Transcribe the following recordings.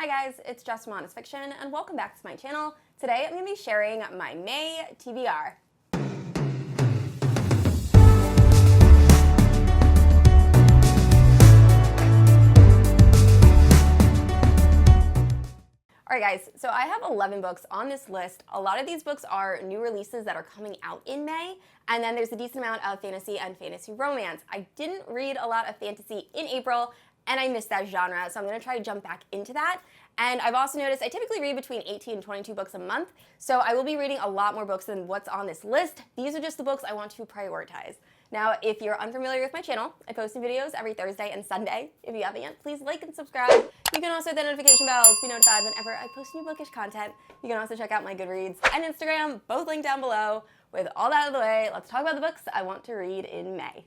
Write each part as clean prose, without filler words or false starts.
Hi guys, it's Just Modest Fiction, and welcome back to my channel. Today I'm going to be sharing my May TBR. Alright guys, so I have 11 books on this list. A lot of these books are new releases that are coming out in May, and then there's a decent amount of fantasy and fantasy romance. I didn't read a lot of fantasy in April, and I missed that genre, so I'm going to try to jump back into that. And I've also noticed I typically read between 18 and 22 books a month, so I will be reading a lot more books than what's on this list. These are just the books I want to prioritize. Now, if you're unfamiliar with my channel, I post new videos every Thursday and Sunday. If you haven't yet, please like and subscribe. You can also hit the notification bell to be notified whenever I post new bookish content. You can also check out my Goodreads and Instagram, both linked down below. With all that out of the way, let's talk about the books I want to read in May.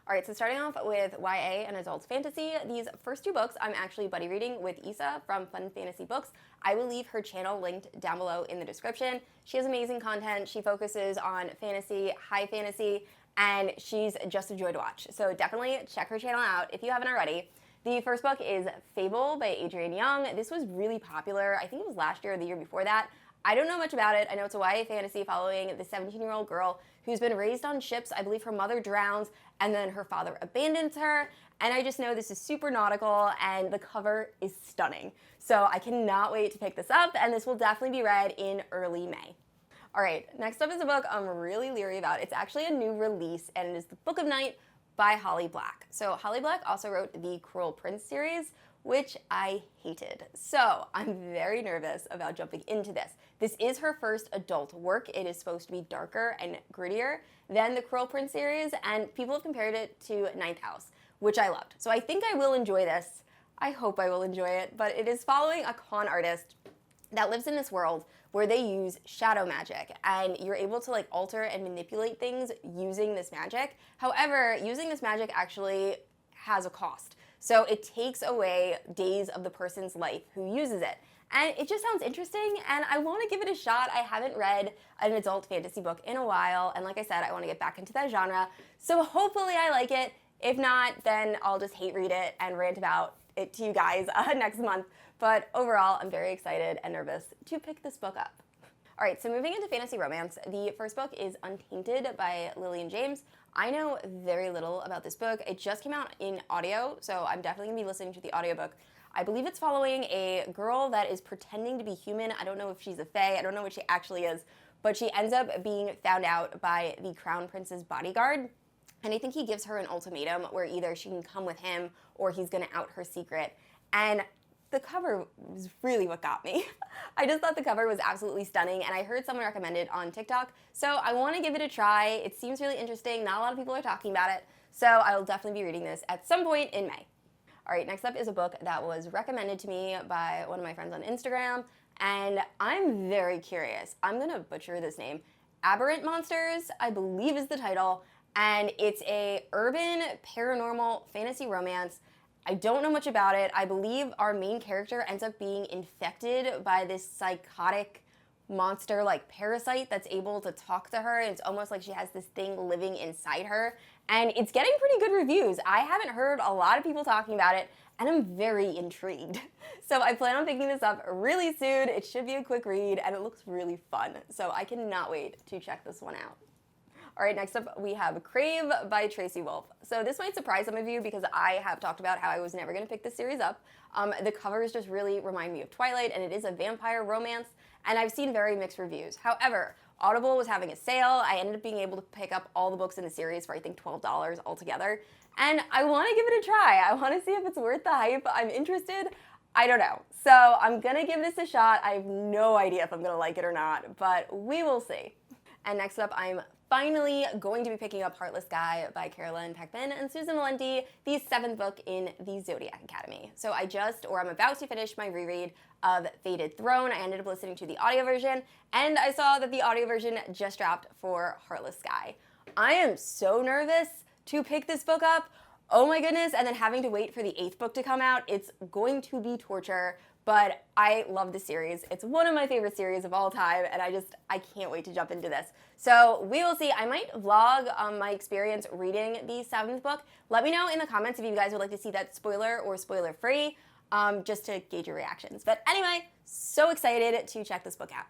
Alright, so starting off with YA and adult fantasy, these first two books I'm actually buddy reading with Isa from Fun Fantasy Books. I will leave her channel linked down below in the description. She has amazing content. She focuses on fantasy, high fantasy, and she's just a joy to watch. So definitely check her channel out if you haven't already. The first book is Fable by Adrienne. This was really popular. I think it was last year or the year before that. I don't know much about it. I know it's a YA fantasy following the 17-year-old girl who's been raised on ships. I believe her mother drowns and then her father abandons her. And I just know this is super nautical and the cover is stunning. So I cannot wait to pick this up, and this will definitely be read in early May. All right, next up is a book I'm really leery about. It's actually a new release, and it is The Book of Night by Holly Black. So Holly Black also wrote the Cruel Prince series, which I hated. So I'm very nervous about jumping into this. This is her first adult work. It is supposed to be darker and grittier than the Cruel Prince series, and people have compared it to Ninth House, which I loved. So I think I will enjoy this. I hope I will enjoy it, but it is following a con artist that lives in this world where they use shadow magic, and you're able to like alter and manipulate things using this magic. However, using this magic actually has a cost. So it takes away days of the person's life who uses it. And it just sounds interesting, and I want to give it a shot. I haven't read an adult fantasy book in a while, and like I said, I want to get back into that genre. So hopefully I like it. If not, then I'll just hate read it and rant about it to you guys next month. But overall, I'm very excited and nervous to pick this book up. All right, so moving into fantasy romance, the first book is Untainted by Lilian James. I know very little about this book. It just came out in audio, so I'm definitely gonna be listening to the audiobook. I believe it's following a girl that is pretending to be human. I don't know if she's a fae, I don't know what she actually is, but she ends up being found out by the Crown Prince's bodyguard. And I think he gives her an ultimatum where either she can come with him or he's gonna out her secret. And the cover was really what got me. I just thought the cover was absolutely stunning, and I heard someone recommend it on TikTok, so I want to give it a try. It seems really interesting. Not a lot of people are talking about it, so I will definitely be reading this at some point in May. All right, next up is a book that was recommended to me by one of my friends on Instagram, and I'm very curious. I'm gonna butcher this name. Aberrant Monsters, I believe is the title, and it's a urban paranormal fantasy romance. I don't know much about it. I believe our main character ends up being infected by this psychotic monster like parasite that's able to talk to her. It's almost like she has this thing living inside her, and it's getting pretty good reviews. I haven't heard a lot of people talking about it, and I'm very intrigued. So I plan on picking this up really soon. It should be a quick read, and it looks really fun. So I cannot wait to check this one out. All right, next up we have Crave by Tracy. So this might surprise some of you because I have talked about how I was never going to pick this series up. The covers just really remind me of Twilight, and it is a vampire romance, and I've seen very mixed reviews. However, Audible was having a sale. I ended up being able to pick up all the books in the series for I think $12 altogether, and I want to give it a try. I want to see if it's worth the hype. I'm interested. I don't know. So I'm going to give this a shot. I have no idea if I'm going to like it or not, but we will see. And next up, I'm finally going to be picking up Heartless by Peckham and Susanne Valenti, the 7th book in the Zodiac Academy. So I'm about to finish my reread of Fated Throne. I ended up listening to the audio version, and I saw that the audio version just dropped for Heartless. I am so nervous to pick this book up. Oh my goodness, and then having to wait for the 8th book to come out. It's going to be torture. But I love the series. It's one of my favorite series of all time, and I can't wait to jump into this. So we will see. I might vlog my experience reading the 7th book. Let me know in the comments if you guys would like to see that spoiler or spoiler-free. just to gauge your reactions. But anyway, so excited to check this book out.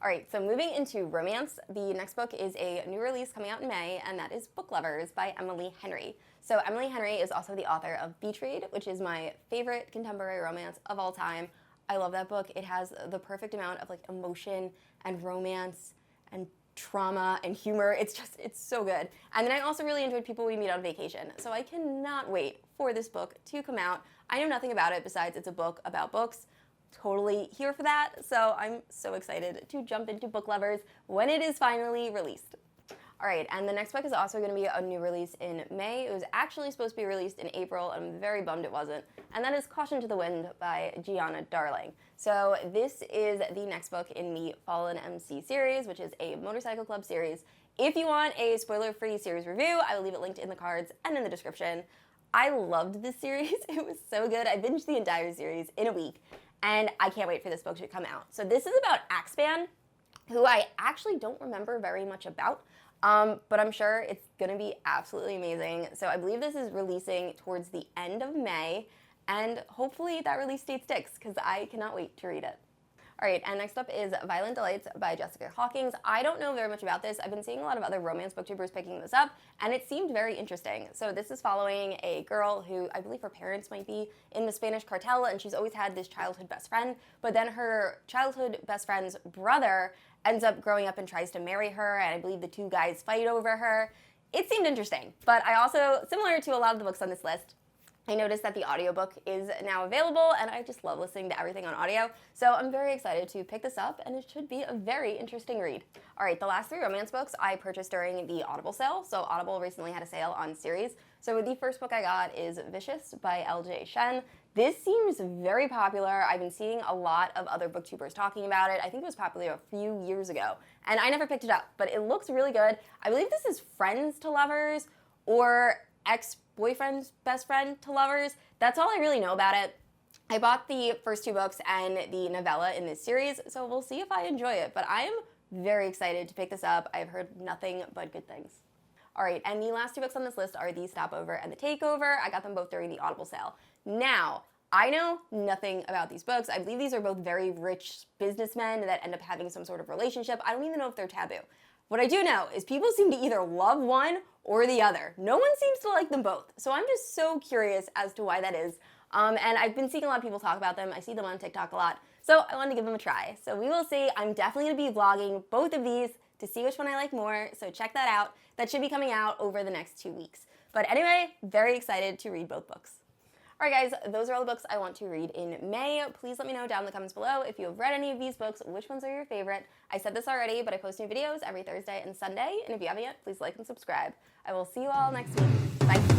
All right, so moving into romance, the next book is a new release coming out in May, and that is Book Lovers by Emily Henry. So Emily Henry is also the author of Beach Read, which is my favorite contemporary romance of all time. I love that book. It has the perfect amount of like emotion and romance and trauma and humor. It's so good. And then I also really enjoyed People We Meet on Vacation. So I cannot wait for this book to come out. I know nothing about it besides it's a book about books. Totally here for that. So I'm so excited to jump into Book Lovers when it is finally released. All right, and the next book is also going to be a new release in May. It was actually supposed to be released in April, and I'm very bummed it wasn't. And that is Caution to the Wind by Giana Darling. So this is the next book in the Fallen MC series, which is a motorcycle club series. If you want a spoiler-free series review, I will leave it linked in the cards and in the description. I loved this series. It was so good. I binged the entire series in a week, and I can't wait for this book to come out. So this is about Axeman, who I actually don't remember very much about. But I'm sure it's going to be absolutely amazing. So I believe this is releasing towards the end of May, and hopefully that release date sticks because I cannot wait to read it. All right, and next up is Violent Delights by Jessica Hawkins. I don't know very much about this. I've been seeing a lot of other romance booktubers picking this up, and it seemed very interesting. So this is following a girl who I believe her parents might be in the Spanish cartel, and she's always had this childhood best friend, but then her childhood best friend's brother ends up growing up and tries to marry her, and I believe the two guys fight over her. It seemed interesting, but I also, similar to a lot of the books on this list, I noticed that the audiobook is now available, and I just love listening to everything on audio, so I'm very excited to pick this up, and it should be a very interesting read. All right, the last three romance books I purchased during the Audible sale, so Audible recently had a sale on series. So the first book I got is Viscous by L.J Shen. This seems very popular. I've been seeing a lot of other booktubers talking about it. I think it was popular a few years ago, and I never picked it up, but it looks really good. I believe this is friends to lovers or ex-boyfriend's best friend to lovers. That's all I really know about it. I bought the first two books and the novella in this series, so we'll see if I enjoy it, but I am very excited to pick this up. I've heard nothing but good things. All right, and the last two books on this list are the Stopover and the Takeover. I got them both during the Audible sale. Now, I know nothing about these books. I believe these are both very rich businessmen that end up having some sort of relationship. I don't even know if they're taboo. What I do know is people seem to either love one or the other. No one seems to like them both. So I'm just so curious as to why that is. And I've been seeing a lot of people talk about them. I see them on TikTok a lot. So I wanted to give them a try. So we will see. I'm definitely going to be vlogging both of these to see which one I like more. So check that out. That should be coming out over the next 2 weeks. But anyway, very excited to read both books. All right, guys, those are all the books I want to read in May. Please let me know down in the comments below if you have read any of these books, which ones are your favorite. I said this already, but I post new videos every Thursday and Sunday, and if you haven't yet, please like and subscribe. I will see you all next week. Bye.